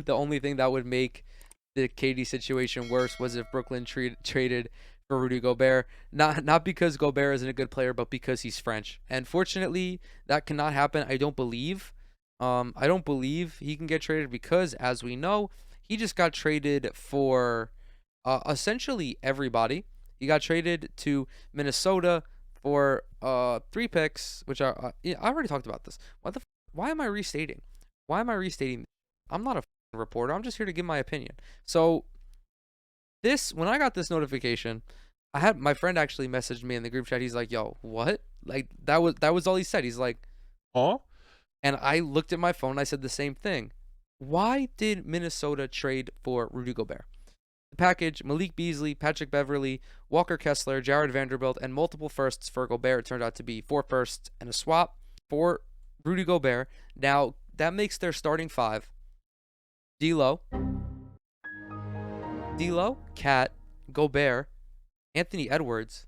The only thing that would make the KD situation worse was if Brooklyn traded for Rudy Gobert. Not because Gobert isn't a good player, but because he's French. And fortunately, that cannot happen. I don't believe. I don't believe he can get traded because, as we know, he just got traded for essentially everybody. He got traded to Minnesota for 3 picks, which are yeah, I already talked about this. Why am I restating? Why am I restating? I'm not a reporter. I'm just here to give my opinion. So when I got this notification, I had my friend actually messaged me in the group chat. He's like, "Yo, what?" Like that was all he said. He's like, "Huh?" And I looked at my phone. And I said the same thing. Why did Minnesota trade for Rudy Gobert? The package: Malik Beasley, Patrick Beverly, Walker Kessler, Jared Vanderbilt, and multiple firsts for Gobert. It turned out to be 4 firsts and a swap for Rudy Gobert. Now that makes their starting 5: D'Lo, Cat, Gobert, Anthony Edwards.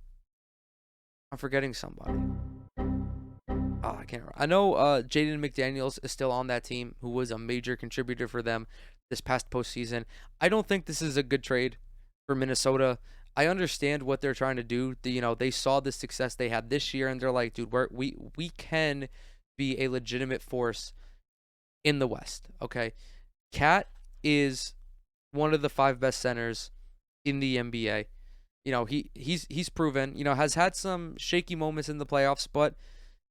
I'm forgetting somebody. Oh, I can't remember. I know Jaden McDaniels is still on that team, who was a major contributor for them this past postseason. I don't think this is a good trade for Minnesota. I understand what they're trying to do. They saw the success they had this year, and they're like, dude, we can be a legitimate force in the West. Okay, Cat is one of the 5 best centers in the NBA. He's proven. Has had some shaky moments in the playoffs, but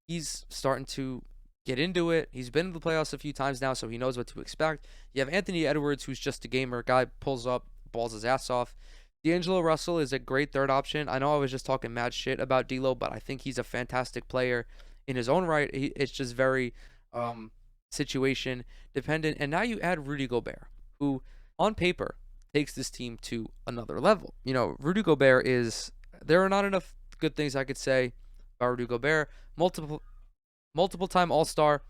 he's starting to get into it. He's been in the playoffs a few times now, so he knows what to expect. You have Anthony Edwards, who's just a gamer. Guy pulls up, balls his ass off. D'Angelo Russell is a great third option. I know I was just talking mad shit about D'Lo, but I think he's a fantastic player in his own right. It's just very situation dependent. And now you add Rudy Gobert, who on paper takes this team to another level. Rudy Gobert there are not enough good things I could say about Rudy Gobert. Multiple time All-Star,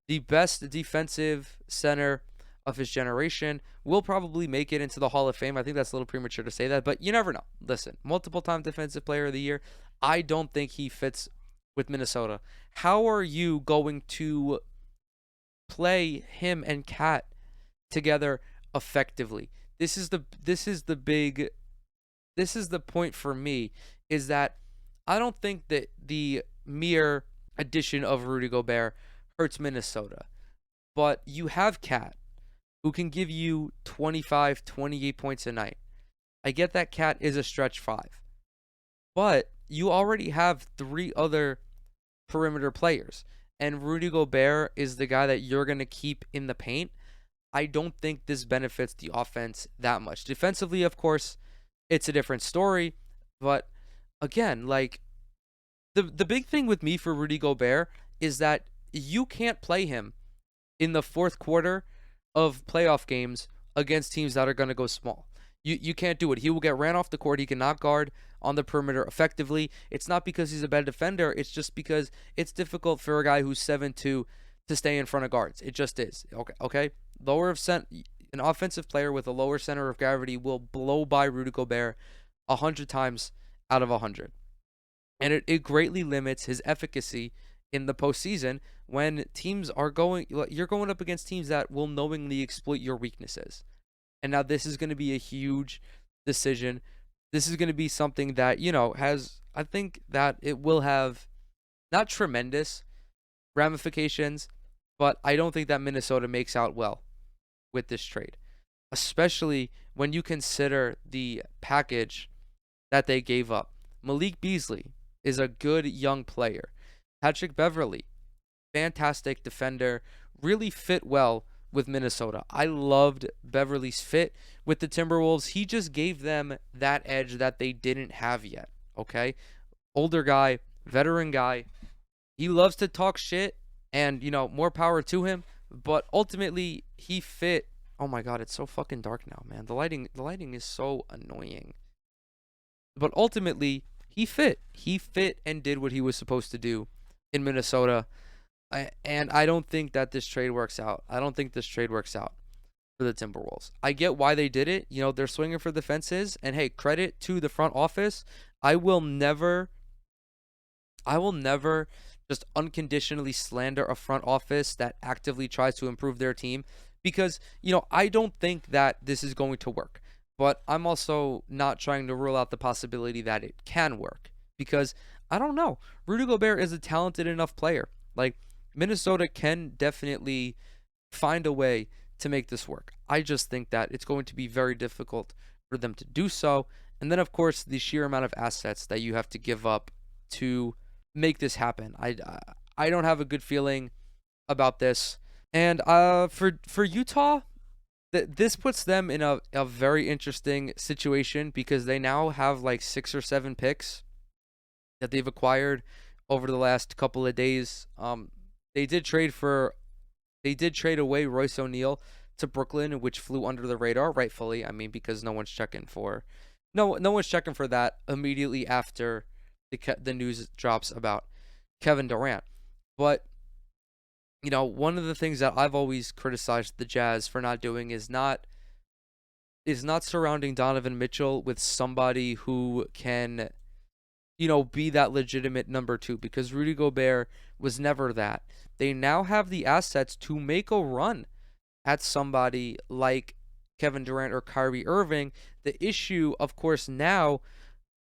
the best defensive center of his generation, will probably make it into the Hall of Fame. I think that's a little premature to say that, but you never know. Listen, multiple time defensive player of the year. I don't think he fits with Minnesota. How are you going to play him and Cat together effectively? This is the point for me, is that I don't think that the mere addition of Rudy Gobert hurts Minnesota. But you have Cat, who can give you 25, 28 points a night. I get that Cat is a stretch 5. But you already have 3 other perimeter players. And Rudy Gobert is the guy that you're going to keep in the paint. I don't think this benefits the offense that much. Defensively, of course, it's a different story. But again, like, the big thing with me for Rudy Gobert is that you can't play him in the fourth quarter of playoff games against teams that are going to go small. You can't do it. He will get ran off the court. He cannot guard on the perimeter effectively. It's not because he's a bad defender. It's just because it's difficult for a guy who's 7'2" to stay in front of guards. It just is. Okay. An offensive player with a lower center of gravity will blow by Rudy Gobert 100 times out of 100. And it greatly limits his efficacy in the postseason when you're going up against teams that will knowingly exploit your weaknesses. And now this is going to be a huge decision. This is going to be something that, I think that it will have not tremendous ramifications, but I don't think that Minnesota makes out well with this trade, especially when you consider the package that they gave up. Malik Beasley is a good young player. Patrick Beverly, fantastic defender, really fit well with Minnesota. I loved Beverly's fit with the Timberwolves. He just gave them that edge that they didn't have yet, okay? Older guy, veteran guy. He loves to talk shit, and, more power to him, but ultimately he fit. Oh my God, it's so fucking dark now, man. The lighting is so annoying. But ultimately, he fit. He fit and did what he was supposed to do in Minnesota. And I don't think that this trade works out. I don't think this trade works out for the Timberwolves. I get why they did it. They're swinging for the fences. And hey, credit to the front office. I will never just unconditionally slander a front office that actively tries to improve their team, because, I don't think that this is going to work, but I'm also not trying to rule out the possibility that it can work because I don't know. Rudy Gobert is a talented enough player. Like, Minnesota can definitely find a way to make this work. I just think that it's going to be very difficult for them to do so. And then, of course, the sheer amount of assets that you have to give up to make this happen. I don't have a good feeling about this. And for Utah, this puts them in a very interesting situation because they now have like 6 or 7 picks that they've acquired over the last couple of days. They did trade for they did trade away Royce O'Neal to Brooklyn, which flew under the radar, rightfully. I mean, because no one's checking for that immediately after the news drops about Kevin Durant. But one of the things that I've always criticized the Jazz for not doing is not surrounding Donovan Mitchell with somebody who can be that legitimate number two, because Rudy Gobert was never that. They now have the assets to make a run at somebody like Kevin Durant or Kyrie Irving. The issue, of course, now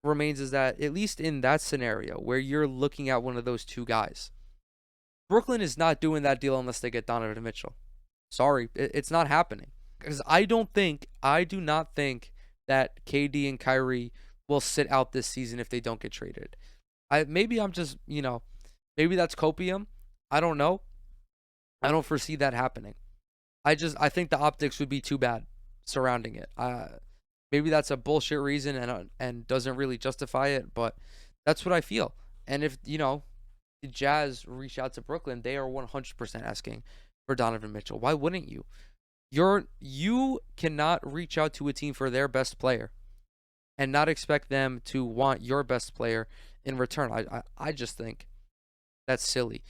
remains is that, at least in that scenario where you're looking at one of those two guys, Brooklyn is not doing that deal unless they get Donovan Mitchell. Sorry, it's not happening. Because I do not think that KD and Kyrie will sit out this season if they don't get traded. Maybe I'm just, maybe that's copium. I don't know. I don't foresee that happening. I think the optics would be too bad surrounding it. Maybe that's a bullshit reason and doesn't really justify it, but that's what I feel. And if, the Jazz reach out to Brooklyn, they are 100% asking for Donovan Mitchell. Why wouldn't you? You cannot reach out to a team for their best player and not expect them to want your best player in return. I just think that's silly.